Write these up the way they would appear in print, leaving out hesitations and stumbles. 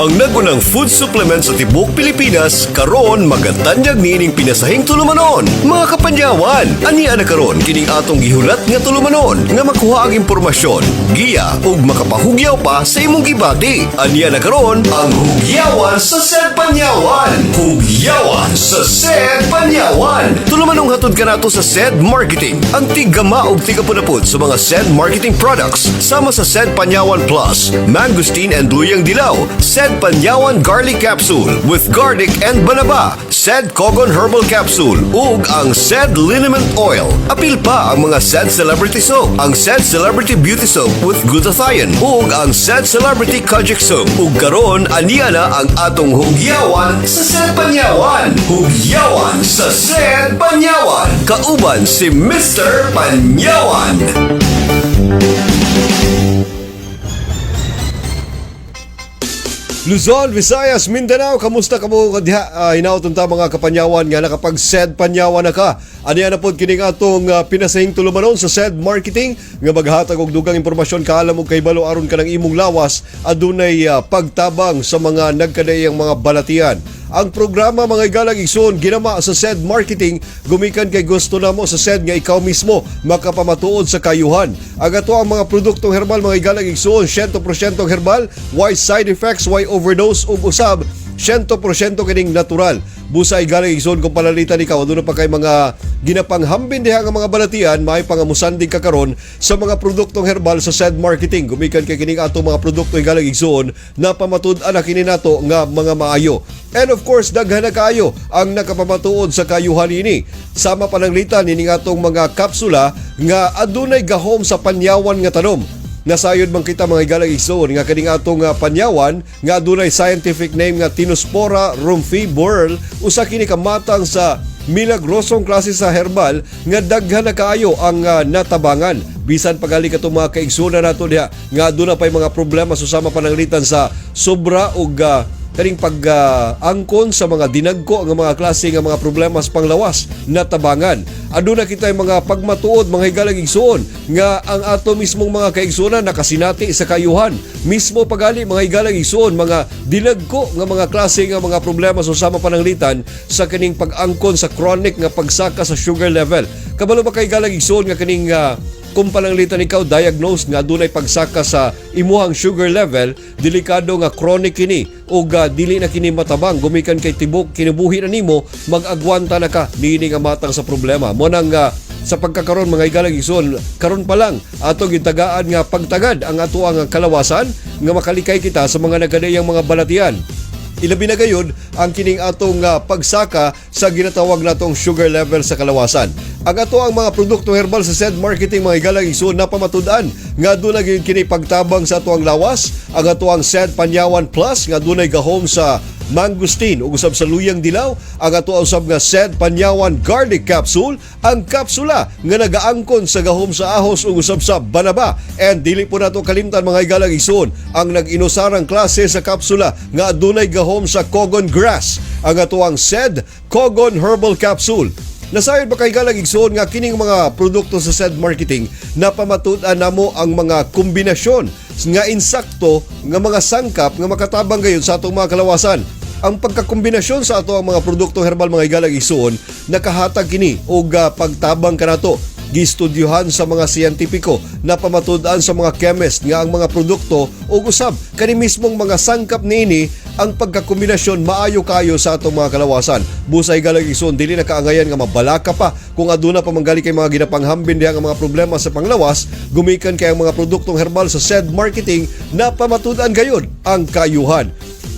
Ang nagunang food supplement sa tibok Pilipinas karon magatanyag niining pinasahing tulumanon. Mga kapanyawan, aniya na karon kining atong gihulat nga tulumanon nga makuha ang impormasyon, giya ug makapahugyaw pa sa imong gibati. Aniya na karon ang hugyawan sa Sed Panyawan. Hugyawan sa Sed Panyawan. Tulumanong hatod kanato sa Sed Marketing. Ang tigama ug tigapunapod sa mga Sed Marketing products sama sa Sed Panyawan Plus, Mangosteen and Luyang Dilaw, Sed Panyawan Garlic Capsule with Garlic and Banaba, Sed Kogon Herbal Capsule, ug ang Sed Liniment Oil. Apil pa ang mga Sed Celebrity Soap, ang Sed Celebrity Beauty Soap with glutathione, ug ang Sed Celebrity Kojic Soap. Ug karon aniya na ang atong hugyawan sa Sed Panyawan. Hugyawan sa Sed Panyawan. Kauban si Mr. Panyawan. Luzon, Visayas, Mindanao, kamusta ka mo diha? Hinautong ta mga kapanyawan nga nakapag Sed Panyawan na ka. Aniya na pod kining atong pinasahing tulumanon sa Sed Marketing nga maghatag og dugang impormasyon kaalam og kahibalo aron ka ng imong lawas adunay pagtabang sa mga nagkadayang mga balatian. Ang programa mga igalang igsoon ginama sa Sed Marketing gumikan kay gusto namo sa Sed nga ikaw mismo makapamatuod sa kayuhan. Ang ato ang mga produktong herbal mga igalang igsoon 100% herbal, why side effects, why overdose ug usab 100% kining natural. Busay galing igsoon kung palalitan ikaw aduna pa kay mga ginapanghambin diha nga mga balatian may pangamusandig ka karon sa mga produktong herbal sa Sed Marketing. Gumikan kay kining ato mga produkto galing igsoon na pamatud-an na kini nato nga mga maayo. And of course, daghan na kayo ang nakapamatuod sa kayuhan ini. Sama pananglitan ini atong mga kapsula nga adunay gahom sa panyawan nga tanom. Nasayod man kita mga igalang igsoon nga kaning atong panyawan nga adunay scientific name nga Tinospora rumfi Burl, usa kini kamatang sa milagrosong klase sa herbal nga daghan na kaayo ang natabangan. Bisan pagali katong mga kaigsoon nato diha nga aduna pay mga problema susama pananglitan sa sobra ug kaning pag-angkon sa mga dinagko nga mga klase nga mga problema sa panglawas na tabangan. Aduna kita mga pagmatuod mga higalang igsoon nga ang ato mismong mga kaigsuonan nakasinati sa kayuhan. Mismo pagali mga higalang igsoon mga dinagko nga mga klase nga mga problema susama pananglitan sa kaning pag-angkon sa chronic nga pagsaka sa sugar level. Kabalo ba kay higalang igsoon nga kaning kung pananglitan ikaw diagnose nga adunay pagsaka sa imuhang sugar level, delikado nga chronic kini o dili na kini matabang gumikan kay tibok kinabuhi na nimo mag-agwanta na ka niini nga matang sa problema mo nang sa pagkakaroon mga igalang igsoon karon pa lang ato gitagaan nga pagtagad ang ato ang kalawasan nga makalikay kita sa mga nagadayang mga balatian. Ilabi na gayud ang kining atong pagsaka sa ginatawag natong sugar level sa kalawasan. Ang ato ang mga produkto herbal sa Sed Marketing mga igalang igsoon na pamatud-an nga aduna gyud kini pagtabang sa ato ang lawas. Ang ato ang Sed Panyawan Plus nga adunay gahom sa mangosteen ug usab sa luyang dilaw. Ang ato usab nga Sed Panyawan Garlic Capsule, ang kapsula nga nagaangkon sa gahom sa ahos ug usab sa banaba. And dili po nato kalimtan mga igalang igsoon ang nag-inusarang klase sa kapsula nga adunay gahom sa Kogon Grass. Ang ato ang Sed Kogon Herbal Capsule. Nasayod ba kay galang igsoon nga kining mga produkto sa Sed Marketing na pamatud-an namo ang mga kombinasyon nga insakto nga mga sangkap nga makatabang gayon sa atong mga kalawasan. Ang pagkakombinasyon sa ato ang mga produkto herbal mga igalang igsoon nakahatag kini og pagtabang kanato. Gistudyuhan sa mga siyentipiko na pamatud-an sa mga chemist nga ang mga produkto o usab kani mismong mga sangkap niini ang pagkakombinasyon maayo kayo sa atong mga kalawasan. Busay galang igsoon dili na kaangayan nga mabalaka pa kung aduna pa manggali kay mga ginapanghambin diha nga mga problema sa panglawas, gumikan kay ang mga produktong herbal sa Sed Marketing na pamatud-an gayud ang kayuhan.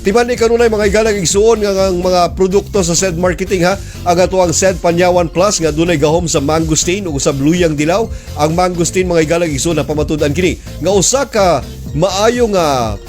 Timan ni kanunay mga igalang igsuon nga ang mga produkto sa Sed Marketing ha. Ang ato ang Sed Panyawan Plus nga dunay gahom sa mangosteen ug usab luyang dilaw. Ang mangosteen mga igalang igsuon na pamatud-an kini nga usa ka maayo nga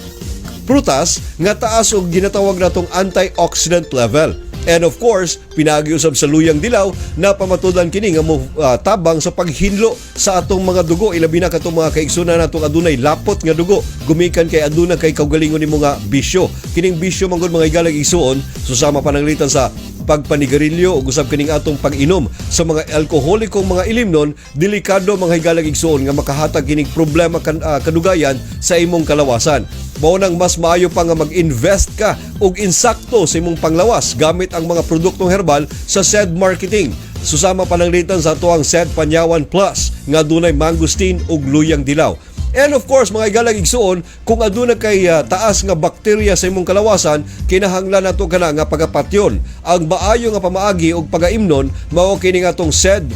prutas nga taas og ginatawag natong antioxidant level. And of course, pinagiusab sa luyang dilaw na pamatudan kini nga mo tabang sa paghinlo sa atong mga dugo. Ilabi na katong mga kaigsunan natong adunay lapot nga dugo. Gumikan kay aduna kay kaugalingon nimo nga bisyo. Kining bisyo manggod mga igalang igsuon susama pananglitan sa pagpanigarilyo ug usab kining atong pag-inom sa mga alkoholikong mga ilimnon, delikado mga higalag igsoon nga makahatag kining problema kadugayan sa imong kalawasan. Mao nang mas maayo pa nga mag-invest ka og insakto sa imong panglawas gamit ang mga produktong herbal sa SED Marketing. Susama pananglitan sa ato ang SED Panyawan Plus nga dunay mangosteen ug luyang dilaw. And of course, mga igalang igsuon, kung aduna kay taas nga bakterya sa imong kalawasan, kinahanglan nato kana nga pagapatyon. Ang maayo nga pamaagi og pagaimnon mao kini nga atong SED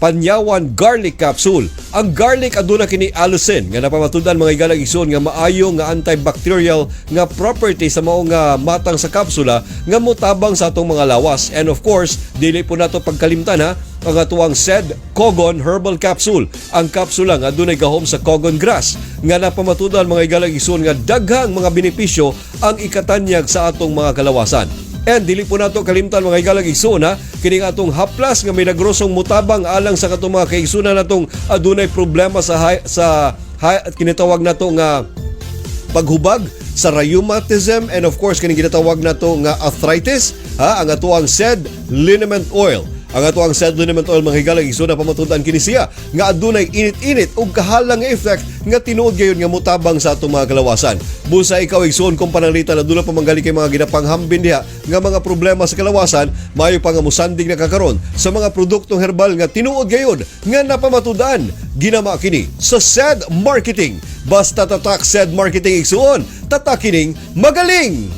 Panyawan Garlic Capsule. Ang garlic aduna kini allicin nga napamatud-an mga igalang igsoon nga maayo nga antibacterial nga property sa mao nga matang sa kapsula nga motabang sa atong mga lawas. And of course, dili po nato pagkalimtan ha, ang atuang SED Cogon Herbal Capsule. Ang kapsula nga adunay gahom sa cogon grass nga napamatud-an mga igalang igsoon nga daghang mga benepisyo ang ikatanyag sa atong mga kalawasan. And dili po nato kalimtan mga higalang igsoon ha, kining atong haplas nga may nagrosong mutabang alang sa katong mga kaigsunan natong adunay problema sa kinatawag nato nga paghubag sa rheumatism, and of course kining ginatawag nato nga arthritis ha, ang atuang SED Liniment Oil. Ang ato ang SED Liniment Oil mga higalang igsoon na pamatudan kini siya nga adunay init-init ug kahalang nga effect nga tinuod gayon nga mutabang sa atong mga kalawasan. Busa ikaw igsoon kung pananglitan aduna pa manggali kay mga ginapanghambin diha nga mga problema sa kalawasan, maayo pa nga musanding na kakaron sa mga produktong herbal nga tinuod gayon nga napamatudan. Ginama kini sa SED Marketing. Basta tatak SED Marketing igsoon, tatak kining magaling.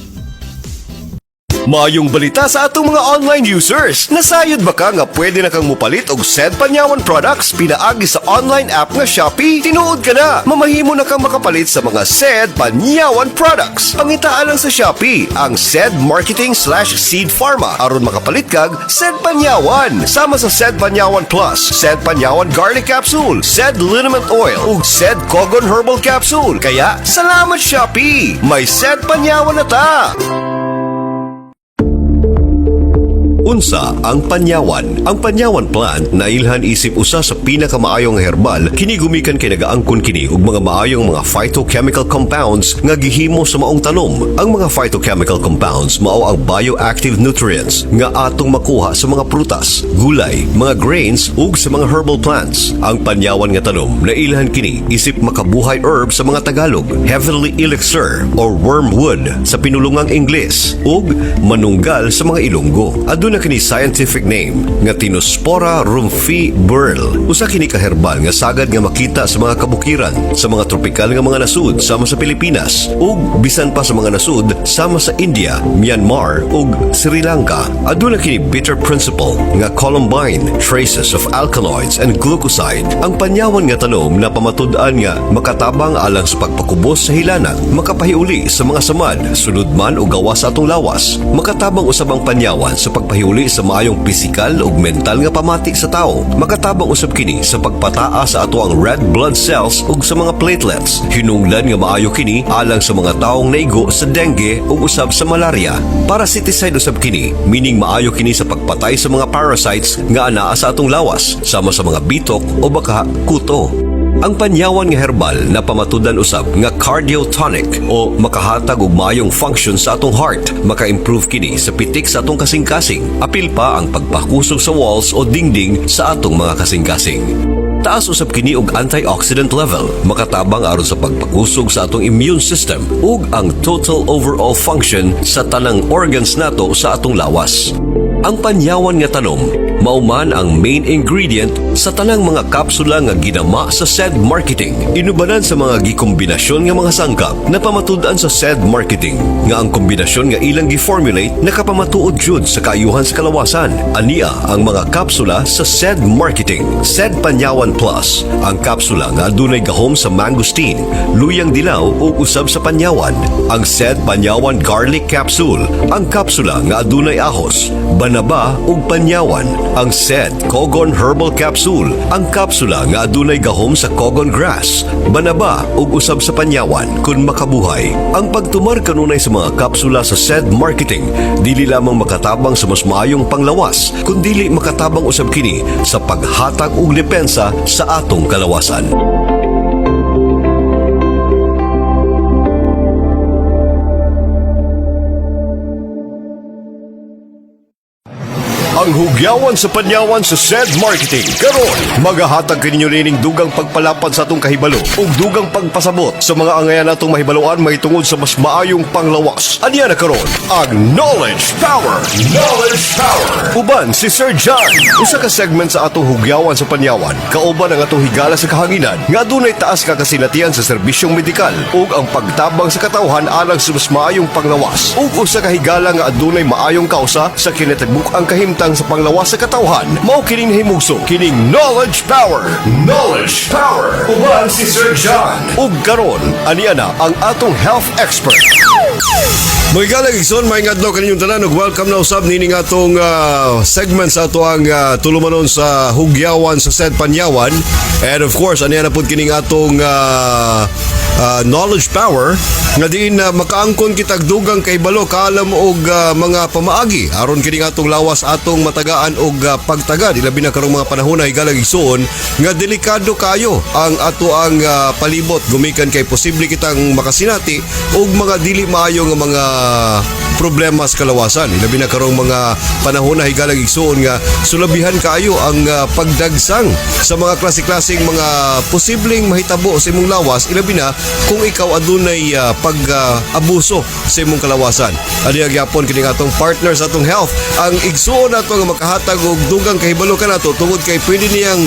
Maayong balita sa atong mga online users. Nasayod ba ka nga pwede na kang mupalit og SED Panyawan products pinaagi sa online app nga Shopee? Tinuod ka na. Mamahimo na kang makapalit sa mga SED Panyawan products. Pangitaan lang sa Shopee ang SED Marketing/Seed Pharma aron makapalit kag SED Panyawan. Sama sa SED Panyawan Plus, SED Panyawan Garlic Capsule, SED Liniment Oil ug SED Cogon Herbal Capsule. Kaya salamat Shopee. May SED Panyawan na ta. Unsa ang panyawan? Ang panyawan plant na ilhan isip usa sa pinakamaayong herbal kini gumikan kay nagaangkon kini og mga maayong mga phytochemical compounds nga gihimo sa maong tanom. Ang mga phytochemical compounds mao ang bioactive nutrients nga atong makuha sa mga prutas, gulay, mga grains ug sa mga herbal plants. Ang panyawan nga tanom na ilhan kini isip makabuhay herb sa mga Tagalog, heavenly elixir or wormwood sa pinulungang Ingles ug manunggal sa mga Ilonggo. Aduna kini scientific name nga Tinospora rumfi burl. Usa kini ka herbal nga sagad nga makita sa mga kabukiran sa mga tropikal nga mga nasud sama sa Pilipinas ug bisan pa sa mga nasud sama sa India, Myanmar ug Sri Lanka. Aduna kini bitter principle nga columbine, traces of alkaloids and glucoside. Ang panyawan nga tanom na pamatud-an nga makatabang alang sa pagpakubos sa hilanat, makapahiuli sa mga samad, sunod man o gawas sa atong lawas. Makatabang usab ang panyawan sa pagpahiuli sa maayong pisikal ug mental nga pamati sa tao. Makatabang usab kini sa pagpataas sa ato ang red blood cells ug sa mga platelets. Hinungdan nga maayo kini alang sa mga taong naigo sa dengue ug usab sa malaria. Parasiticide usab kini, meaning maayo kini sa pagpatay sa mga parasites nga anaa sa atong lawas, sama sa mga bitok o baka kuto. Ang panyawan nga herbal na pamatudan usab nga cardiotonic o makahatag og maayong function sa atong heart. Maka-improve kini sa pitik sa atong kasing-kasing. Apil pa ang pagpakusog sa walls o dingding sa atong mga kasing-kasing. Taas usab kini og antioxidant level, makatabang aron sa pagpakusog sa atong immune system ug ang total overall function sa tanang organs nato sa atong lawas. Ang panyawan nga tanom mao man ang main ingredient sa tanang mga kapsula nga ginama sa SED Marketing. Inubanan sa mga gikombinasyon nga mga sangkap na pamatud-an sa SED Marketing nga ang kombinasyon nga ilang gi-formulate nakapamatuod jud sa kaayuhan sa kalawasan. Ania ang mga kapsula sa SED Marketing. SED Panyawan Plus, ang kapsula nga adunay gahom sa mangosteen, luyang dilaw o usab sa panyawan. Ang SED Panyawan Garlic Capsule, ang kapsula nga adunay ahos, banaba ug panyawan. Ang SED Cogon Herbal Capsule, ang kapsula nga adunay gahom sa cogon grass, banaba ug usab sa panyawan kun makabuhay. Ang pagtumar kanunay sa mga kapsula sa SED Marketing dili lamang makatabang sa mas maayong panglawas, kundi makatabang usab kini sa paghatag og depensa sa atong kalawasan. ang hugyawan sa panyawan sa SED Marketing. Karon, magahatag kaninyo rining dugang pagpalapad sa atong kahibalo ug dugang pagpasabot sa mga angayan atong mahibaluan mahitungod sa mas maayong panglawas. Aniya na karon ang Knowledge Power. Knowledge Power. Uban si Sir John. Usa ka segment sa atong hugyawan sa panyawan. Kauban ang atong higala sa kahanginan nga adunay taas ka kasinatian sa serbisyong medikal ug ang pagtabang sa katawhan alang sa mas maayong panglawas. Ug usa ka higala nga adunay maayong kausa sa kinatibuk-ang kahimtang sa panglawas sa katawhan. Mao kining himugso kining Knowledge Power. Knowledge Power. Uban si Sir John. Ug karon aniya na ang atong health expert. Mga galang igsoon, may ngadlaw kaninyong tanan ug welcome na usab nining atong segment sa ato ang tulumanon sa hugyawan sa SED Panyawan. And of course, aniya na pud kining atong knowledge power nga diin makaangkon kitag dugang kay balo kaalam og mga pamaagi aron kining atong lawas atong matagaan og pagtagad ilabi na karong mga panahon ay galang igsoon nga delikado kayo ang ato ang palibot gumikan kay posible kitang makasinati og mga dili maayo nga mga problema sa kalawasan. Ilabi na karong mga panahon na higalang igsoon nga sulabihan kayo ang pagdagsang sa mga klase-klaseng mga posibleng mahitabo sa imong lawas. Ilabi na kung ikaw adunay pag-abuso sa imong kalawasan. Adi gyapon kining atong partner sa atong health. Ang igsoon nato nga makahatag og dugang kahibalo kanato tungod kay pwede niyang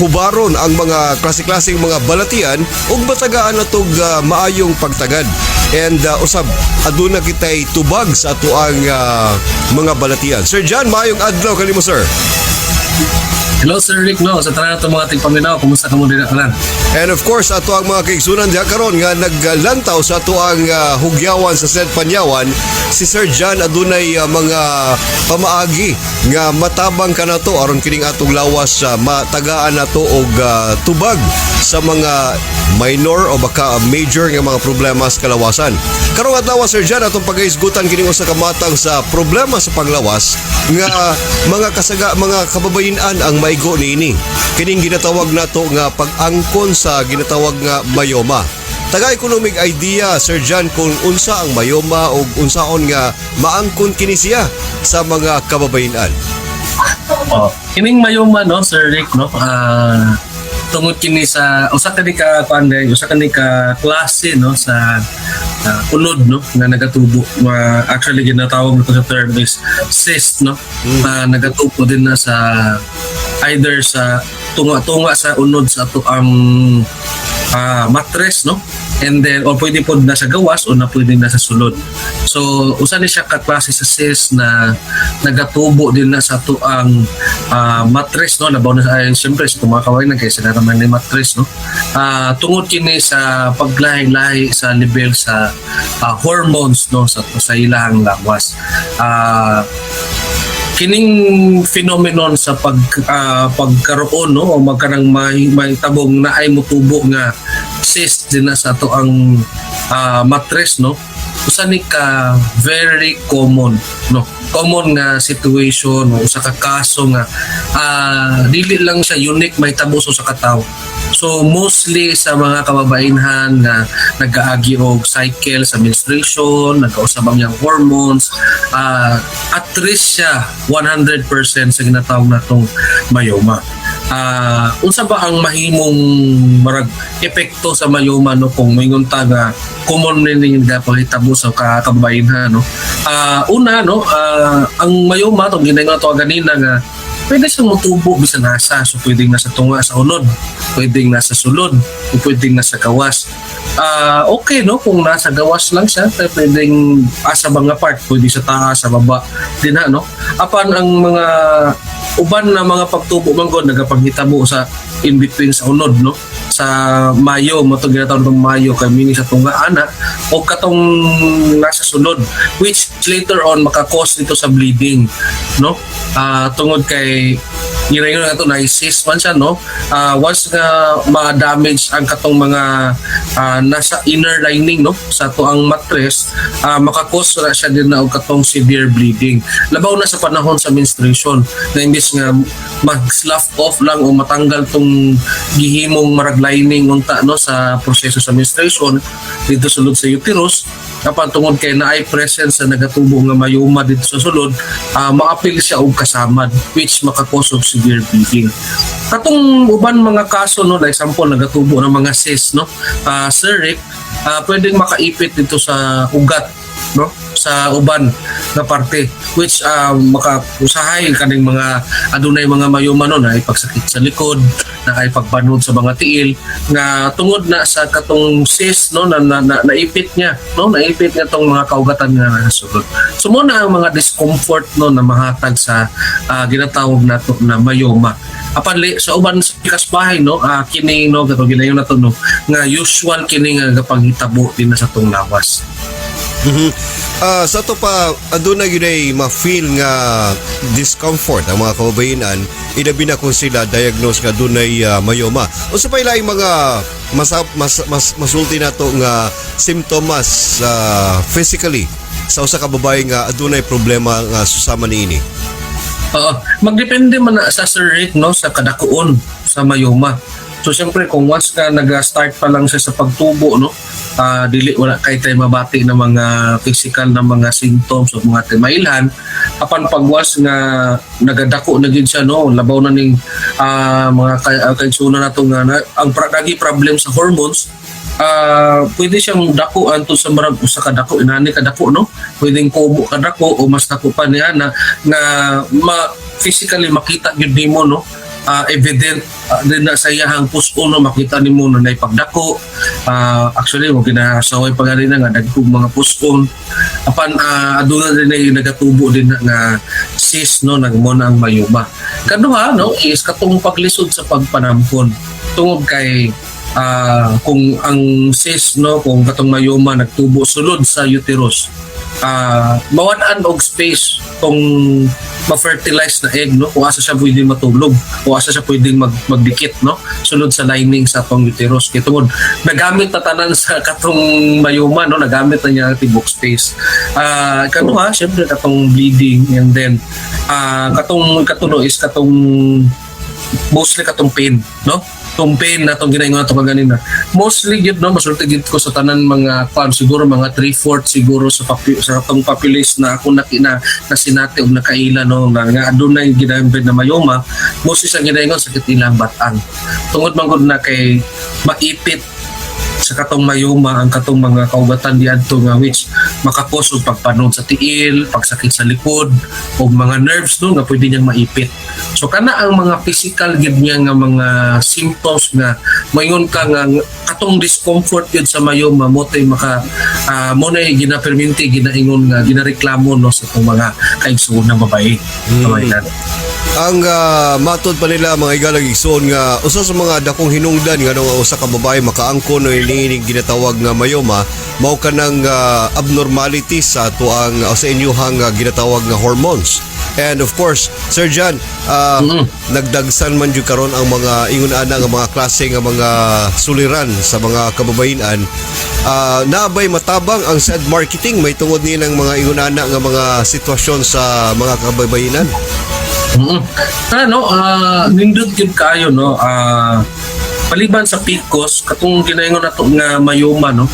hubaron ang mga klase-klaseng mga balatian ug matagaan natog maayong pagtagad. And usab aduna kitay tubag sa ato ang mga balatian. Sir John, maayong adlaw kanimo sir. Hello Sir Rick, no? Sa tanan itong mga tigpaminaw, kumusta ka mo din kanan? And of course, ato ang mga kaigsunan diha karon nga naglantaw sa ato ang hugyawan sa SED Panyawan, si Sir John adunay mga pamaagi nga matabang kanato aron kining atong lawas matagaan nato og tubag sa mga minor o baka major nga mga problema sa kalawasan. Karong adlaw Sir John atong pagahisgutan kining usa ka matang sa problema sa panglawas nga mga kababayen-an ang maigo niini. Kining ginatawag nato nga pag-angkon sa ginatawag nga mayoma. Taga-economic idea Sir John kung unsa ang mayoma o unsaon nga maangkon kini siya sa mga kababayen-an. Kining mayoma, no, Sir Rick, no? Tungod kini sa usa kani ka klase, no, sa unod, no, nga nagatubo. Actually ginatawag nito sa term is cyst, no. Nagatubo din na sa either sa tunga sa unod sa ato ang mattress, no, and then or pwede po na sa gawas o na pwede na sa sulod. So usa ni siya ka klase sa cyst na nagatubo din na sa ato ang mattress, no, labaw na sa siyempre sa mga kawain na kaysa naman ni mattress, no. Tungod kini sa paglahi-lahi sa level sa hormones, no, sa ilang lawas. Kining phenomenon sa pagkaroon, no, o magkanang may tabong na ay mutubo nga cyst din na sa to ang mattress, no, usa ni ka very common, no, common nga situation o usa ka kaso nga dili lang siya unique may tabo sa katao. So mostly sa mga kababainhan nga nag-aagi og cycle sa menstruation, nagkausab ang yang hormones, at risk siya 100% sa ginatawag natong mayoma. Unsa ba ang mahimong marag epekto sa mayoma, no, kung moingon ta nga common ning gapahitabo sa kababainhan, no? Una, no, ang mayoma tong ginay nga to ganina nga pwede siyang mutubo bisan nasa, so pwedeng nasa tunga sa unod, pwedeng nasa sulod, o pwedeng nasa gawas. Okay, no, kung nasa gawas lang siya, pwedeng sa mga part, pwede sa taas, sa baba din na, no. Apan ang mga uban na mga pagtubo manggod nagapanghitabo sa in between sa unod, no, sa mayo mo to ginatawag ng mayo kay mini sa tunga ana o katong nasa sulod, which later on makakos nito sa bleeding, no. Tungod kay ginayon na ito na cyst man siya, no. Once nga ma-damage ang katong mga nasa inner lining, no, sa to ang mattress, makakos na siya din na og katong severe bleeding. Labaw na sa panahon sa menstruation na imbis nga mag-slough off lang o matanggal tong gihimong marag lining unta, no, sa proseso sa menstruation dito sulod sa uterus, apan tungod kay naay presence sa nagatubo nga mayoma dito sa sulod, maapil siya og kasamad which makakos og severe bleeding. Katong uban mga kaso no, like example nagatubo ng mga cyst no, Sir Rick, pwedeng makaipit dito sa ugat no, sa uban na parte which makausahay kaning mga adunay mga mayoma no, na ay pagsakit sa likod, na ay pagbanod sa mga tiil nga tungod na sa katong cyst no, na naipit niya no, naipit niya tong mga kaugatan nga nasulod. So mo na ang mga discomfort no na mahatag sa ginatawag nato na mayoma. Apan sa uban sa kasbahay no, kini no katong ginayon nato no nga usual kini nga panghitabo din na sa tong lawas. Sa to pa aduna gyud ay ma-feel nga discomfort ang mga kababayenan ilabi na kung sila diagnose nga dunay mayoma. Unsa pa ilaing mga masulti nato nga symptoms physically sa usa ka babaye nga adunay problema nga susama niini? Magdepende man na sa Sir Rick no, sa kadakuon sa mayoma. So siyempre kung once ka nag-start pa lang siya sa pagtubo no, dili wala kay tay mabati na mga physical na mga symptoms o mga timailhan, apan pagwas nga nagadako na gid siya no, labaw na ning mga kaigsunan nato nga ang nagi problem sa hormones, pwede siyang dako anto sa marag usa ka dako inani ka dako no, pwedeng kubo ka dako o mas dako pa niya na physically makita gyud nimo no, evident din na sa iyahang puso no, makita nimo na naipagdako. Actually mo ginasaway pa rin nga dagkog mga puson, apan aduna din ay nagatubo din nga cyst no, nagmo na ang mayoma. Kaduha no is katong paglisod sa pagpanampon tungod kay kung ang cyst no, kung katong mayoma nagtubo sulod sa uterus, mawan-an og space kung ma-fertilize na egg no, kung asa siya pwedeng matulog, kung asa siya pwedeng magdikit no, sulod sa lining sa atong uterus. Kaya tungod nagamit na tanan sa katong mayoma no, nagamit na niya tibok space. Kanuha syempre katong bleeding, and then katong katulo is katong mostly katong pain no, itong pain na itong ginaingon nato kaganina. Mostly yun, no, masulti gid ko sa tanan mga siguro mga 3/4 siguro sa itong populace na ako na sinati o nakaila no, nga adunay ginambid na mayoma, mostly sa ginaingon sakit ilang batan. Tungod man gud na kay maipit sa katong mayoma ang katong mga kaugatan diadto nga which makakos og pagpanog sa tiil, pagsakit sa likod o mga nerves no nga pwede niyang maipit. So kana ang mga physical gid niya nga mga symptoms nga moingon ka nga katong discomfort gid sa mayoma mo tay mo na ginaperminti ginaingon nga ginareklamo no sa itong mga kaigsuon na babae. Ang matod pa nila mga igalag igsoon nga usa sa mga dakong hinungdan nga nung usa ka babae makaangkon no iniining ginatawag nga mayoma mao kanang abnormality sa tuang sa inyuhang ginatawag nga hormones. And of course, Sir John, nagdagsan man jud karon ang mga ingon ana nga mga klase nga mga suliran sa mga kababayenan. Naabay matabang ang said marketing may tungod nilang mga ingon ana nga mga sitwasyon sa mga kababayenan. Nindot yun kayo no, paliban sa PCOS katong ginaingon nato nga mayoma no,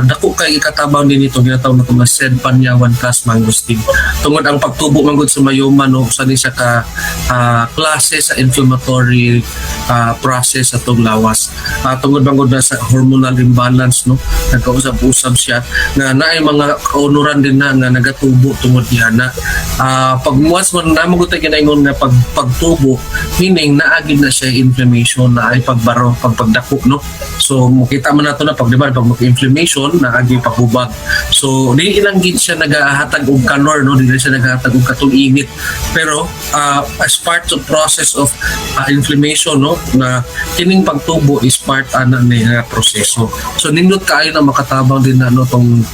dako kay ikatabaw din ito ginatawag nato nga SED Panyawan Plus Mangosteen. Tungod ang pagtubo man gud sa mayoma no, usa ni siya ka klase sa inflammatory process sa tong lawas. Tungod man gud sa hormonal imbalance no, nagkausab-usab siya nga naay mga kaunuran din na nga nagatubo tungod diana. Pag once man namo gud ginaingon nga pagtubo, meaning naagid na siya inflammation, na ay pagdako no. So makita man nato na pag mag-inflammation na agi paghubag. So di ilang gid siya nagahatag og calor no, di siya nagahatag og katong init. Pero as part of process of inflammation no, na kining pagtubo is part ana ni proseso. So nindot kaayo na makatabang din na no tong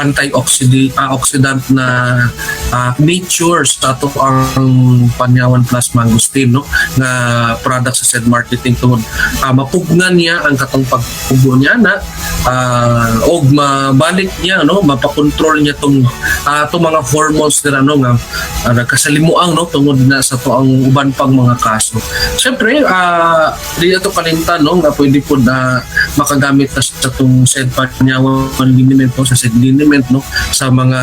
antioxidant na nature sa ato ang Panyawan Plus Mangosteen no, nga product sa said marketing. tungod mapugnan niya ang katong pagpugo niya na og mabalik niya no, mapakontrol niya tong mga hormones nila no nga nagkasalimuang no tungod na sa to ang uban pang mga kaso. Syempre di ato kalimtan no nga pwede pud makagamit na sa tong said panyawan liniment no, sa said liniment no sa mga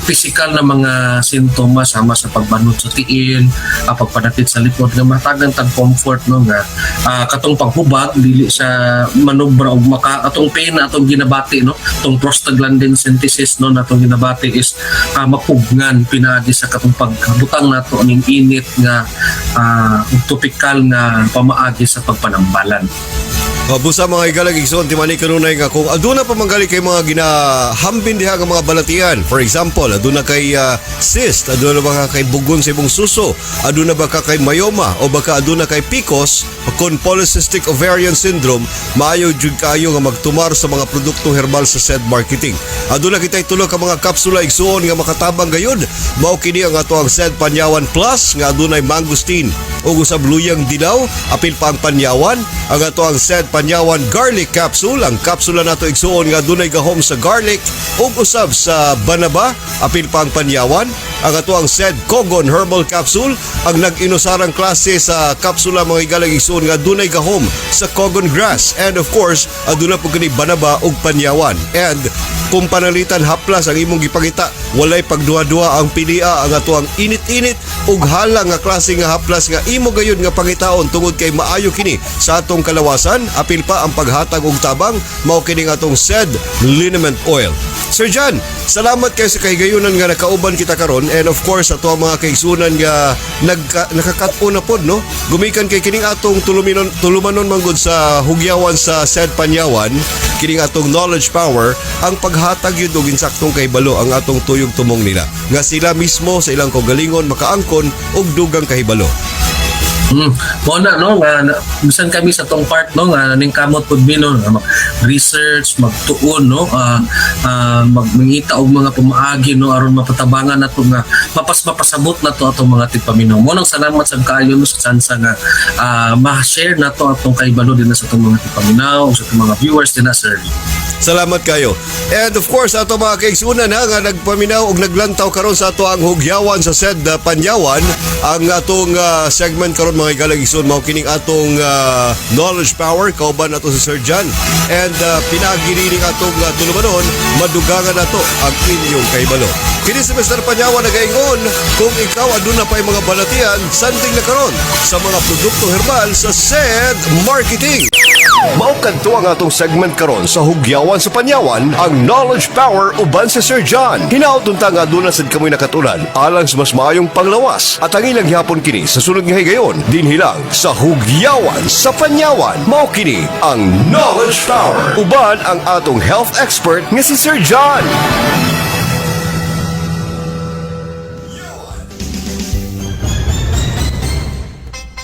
physical na mga sintomas sama sa pagbanot sa tiil, pagpadatit sa likod nga matagan tag comfort no nga katong paghubag dili sa manobra og atong pain na atong ginabati no tong prostaglandin synthesis no natong ginabati is mapugnan pinaagi sa katong pagbutang nato ning init nga topikal nga pamaagi sa pagpanambalan. Busa mga igalag igsoon timani kanunay nga kung aduna pa manggali kay mga ginahambin diha nga mga balatian. For example, aduna kay cyst, aduna ba kay bugon sa ibong suso, aduna ba kay myoma o baka aduna kay PCOS kon polycystic ovarian syndrome, maayo jud kayo nga magtumar sa mga produktong herbal sa said marketing. Aduna kitay tulo ka mga kapsula igsoon nga makatabang gayud, mao kini ang ato ang said Panyawan Plus nga adunay mangosteen ug usab luyang dilaw, apil pa ang panyawan, ang ato ang said Panyawan Garlic Capsule, ang kapsula nato igsuon nga dunay gahom sa garlic ug usab sa banaba, apil pa ang panyawan, ang ato ang said Kogon Herbal Capsule, ang nag-inusarang klase sa kapsula mga igalang igsuon nga dunay gahom sa Kogon Grass, and of course aduna po kini banaba ug panyawan. And kung panalitan haplas ang imong gipangita, walay pagduha-duha ang pilia, ang ato ang init-init ug hala nga klase nga haplas nga imo gayud nga pangitaon tungod kay maayo kini sa atong kalawasan, apil pa ang paghatag og tabang, mao kini nga atong said liniment oil. Sir John, salamat kayo sa kahigayunan nga nakauban kita karon, and of course ato ang mga kaigsunan nga nakakatuna pod no, gumikan kay kining atong tulumanon manggod sa hugyawan sa said Panyawan, kining atong knowledge power, ang paghatag yun og insaktong kahibalo ang atong tuyog tumong nila nga sila mismo sa ilang kaugalingon makaangkon og dugang kahibalo. Mo na no nga bisan kami sa tong part no nga ning kamot pud no research magtuon no magmangita og mga pumaagi no aron mapatabangan nato nga mapasabot nato atong mga tigpaminaw. Mo nang salamat sa kaayo no sa chance nga ma-share nato atong kahibalo din sa atong mga tigpaminaw ug sa atong mga viewers din na sir. Salamat kayo. And of course, ato mga kaigsunan nga nagpaminaw og naglantaw karon sa ato ang hugyawan sa said Panyawan, ang atong segment karon mga igalag-igsoon mao kining atong knowledge power kauban ato sa Sir John. And pinagirining atong tulumanon, madugangan nato ang inyong kahibalo. Kini si Mr. Panyawan nagaingon, kung ikaw aduna pa mga balatian, sanding na karon sa mga produktong herbal sa said marketing. Maukadto ang atong segment karon sa hugyawan sa Panyawan, ang knowledge power uban sa Sir John. Hinaut unta nga aduna sad kamoy nakatulan alang sa mas maayong panglawas, at ang ilang gihapon kini sa sunod nga higayon dinhi lang sa hugyawan sa Panyawan. Mao kini ang knowledge power uban ang atong health expert nga si Sir John.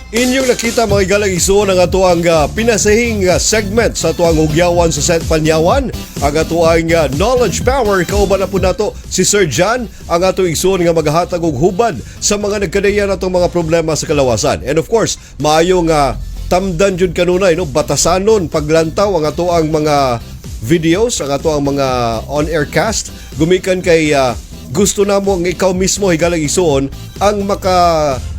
Inyong nakita mga igalang igsoon ang ato ang pinasahing segment sa ato ang hugyawan sa said Panyawan, ang ato ang knowledge power. Kauban na po nato si Sir John, ang ato igsoon nga maghatag og hubad sa mga nagkadayan natong mga problema sa kalawasan. And of course, maayo nga tamdan jud kanunay no, batasanon paglantaw ang ato ang mga videos, ang ato ang mga on-air cast, gumikan kay gusto namo nga ikaw mismo higalang igsoon ang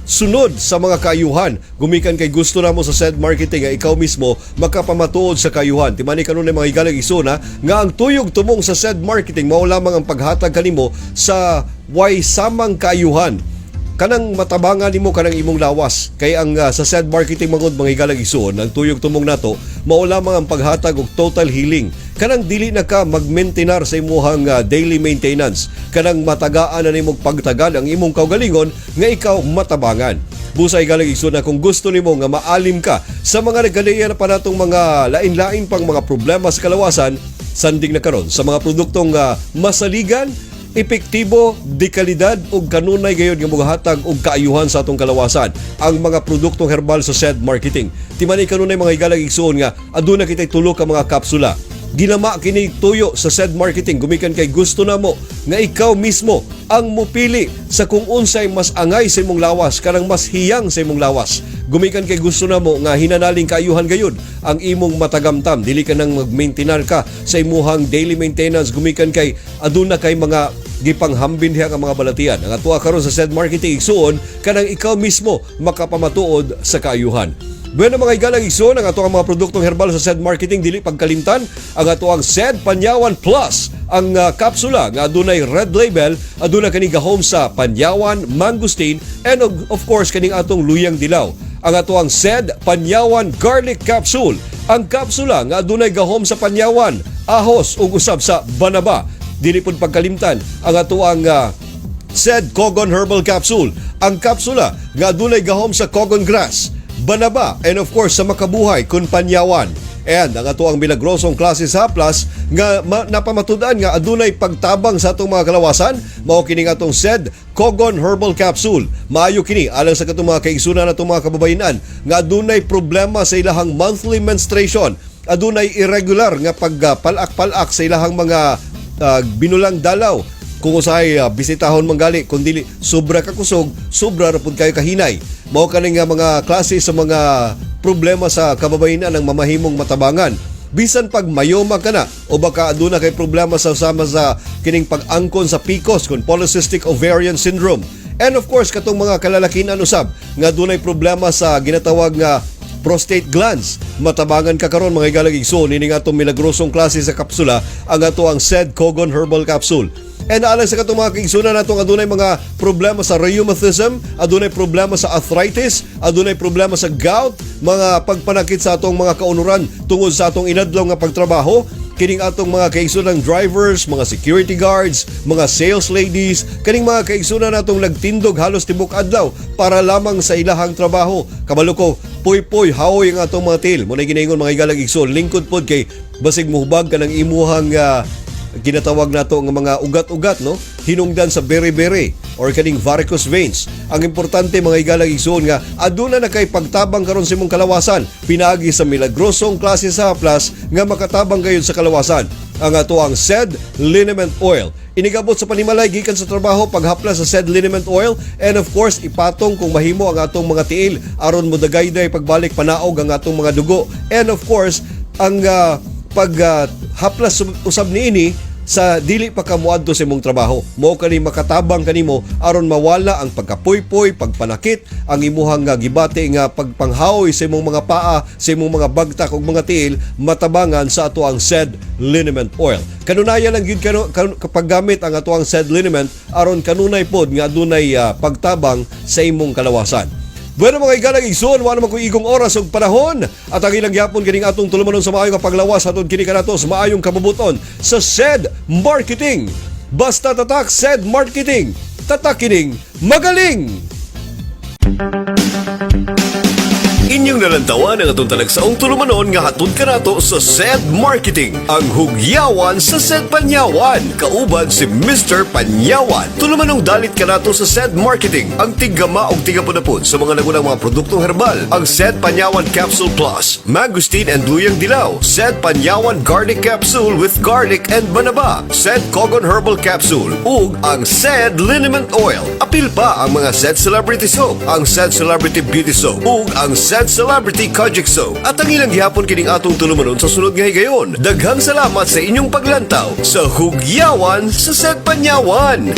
sunod sa mga kaayuhan. Gumikan kay gusto namo sa said marketing nga ikaw mismo makapamatuod sa kaayuhan. Timani kanunay mga higalang igsoon nga ang tuyog tumong sa said marketing mao lamang ang paghatag kanimo sa way samang kaayuhan. Kanang matabangan nimo kanang imong lawas. Kay ang sa said marketing magod mga higalang igsoon, ang tuyog tumong nato mao lamang ang paghatag og total healing. Kanang dili na ka magmaintenar sa imong daily maintenance. Kanang matagaan na nimong pagtagal ang imong kaugalingon nga ikaw matabangan. Busay galang igsoon na kung gusto nimo nga maalim ka sa mga nagkadayan pa natong mga lain-lain pang mga problema sa kalawasan, sanding na karon sa mga produktong masaligan, epektibo, dekalidad ug kanunay gayud nga mogahatag og kaayuhan sa atong kalawasan, ang mga produktong herbal sa said marketing. Timani kanunay mga higalang igsoon nga aduna kitay tulo ka mga kapsula. ginama kini tuyo sa SED Marketing gumikan kay gusto namo nga ikaw mismo ang mupili sa kung unsay mas angay sa imong lawas kanang mas hiyang sa imong lawas. Gumikan kay gusto namo nga hinanaling kaayuhan gayud ang imong matagamtam, dili ka nang mag-maintain ka sa imuhang daily maintenance, gumikan kay aduna kay mga gipanghambin diha ang mga balatian. Ang atuwa karon sa SED Marketing igsuon kanang ikaw mismo makapamatuod sa kaayuhan. Bueno mga igalang igsoon, ang ato ang mga produktong herbal sa SED Marketing dili pagkalimtan, ang ato ang SED Panyawan Plus, ang kapsula nga adunay red label, aduna kani gahom sa panyawan, mangosteen, and of course kaning atong luyang dilaw. Ang ato ang SED Panyawan Garlic Capsule, ang kapsula nga adunay gahom sa panyawan, ahos ug usab sa banaba. Dili pud pagkalimtan ang ato ang SED Cogon Herbal Capsule, ang kapsula nga adunay gahom sa cogon grass, banaba, and of course sa makabuhay kun panyawan. And ang ato ang milagrosong klase sa plus nga napamatud-an nga adunay pagtabang sa atong mga kalawasan, mao kini nga atong SED Cogon Herbal Capsule. Maayo kini alang sa katong mga kaigsunan natong mga kababayenan nga adunay problema sa ilahang monthly menstruation, adunay irregular nga pagpalak-palak sa ilahang mga binulang dalaw, kung usahay bisitahon manggali kun dili sobra ka kusog, sobra ra pud kayo kahinay. Mao kani nga mga klase sa mga problema sa kababayenan ang mamahimong matabangan. Bisan pag mayoma ka na o baka aduna kay problema sa usama sa kining pag-angkon sa PCOS kun polycystic ovarian syndrome. And of course katong mga kalalakinan usab nga adunay problema sa ginatawag nga prostate glands. Matabangan ka karon mga igalag igsoon ini nga atong milagrosong klase sa kapsula, ang ato ang SED Cogon Herbal Capsule. And alang sa katong mga kaigsunan natong adunay mga problema sa rheumatism, adunay problema sa arthritis, adunay problema sa gout, mga pagpanakit sa atong mga kaunuran tungod sa atong inadlaw nga pagtrabaho, kining atong mga kaigsunan drivers, mga security guards, mga sales ladies, kaning mga kaigsunan natong nagtindog halos tibok adlaw para lamang sa ilahang trabaho. Kabalo ko, puy-puy, haoy ang atong mga tail. Muna ginaingon mga igalag igsoon, lingkod pod kay basig muhubag ka ng imuhang ginatawag nato nga mga ugat-ugat, no? Hinungdan sa bere-bere or kaning varicose veins. Ang importante mga igalag igsoon nga aduna na kay pagtabang karon sa imong kalawasan, pinaagi sa milagrosong klase sa plus nga makatabang gayud sa kalawasan. Ang ato ang SED Liniment Oil. Inigabot sa panimalay gikan sa trabaho paghaplas sa SED Liniment Oil, and of course ipatong kung mahimo ang atong mga tiil aron modagayday pagbalik panaog ang atong mga dugo. And of course ang paghaplas usab niini sa dili pa ka moadto sa imong trabaho. Mao kani makatabang kanimo aron mawala ang pagkapuy-puy, pagpanakit, ang imuhang gibate nga pagpanghaoy sa imong mga paa, sa imong mga bagtak ug mga tiil, matabangan sa ato ang SED Liniment Oil. Kanunayan lang gyud kapag gamit ang ato ang SED Liniment aron kanunay pod nga adunay pagtabang sa imong kalawasan. Bueno mga igalang igsoon, wala naman kong igong oras o panahon at ang ilang yapon kining atong tulumanon sa maayong paglawas atong kini kanatos maayong kabubuton sa SED Marketing. Basta tatak SED Marketing, tatak kining magaling! Inyong nalantawan ang atong talagsaong tulumanon nga hatod kanato sa SED Marketing, ang hugyawan sa SED Panyawan, kauban si Mr. Panyawan. Tulumanong dalit kanato sa SED Marketing, ang tigama og tigapudapod sa mga nagunang mga produktong herbal, ang SED Panyawan Capsule Plus, mangosteen and luyang dilaw, SED Panyawan Garlic Capsule with garlic and banaba, SED Cogon Herbal Capsule, ug ang SED Liniment Oil. Apil pa ang mga SED Celebrity Soap, ang SED Celebrity Beauty Soap, ug ang SED Celebrity Kojic Soap. At ang ilang gihapon kining atong tulumanon sa sunod nga higayon. Daghang salamat sa inyong paglantaw sa hugyawan sa SED Panyawan.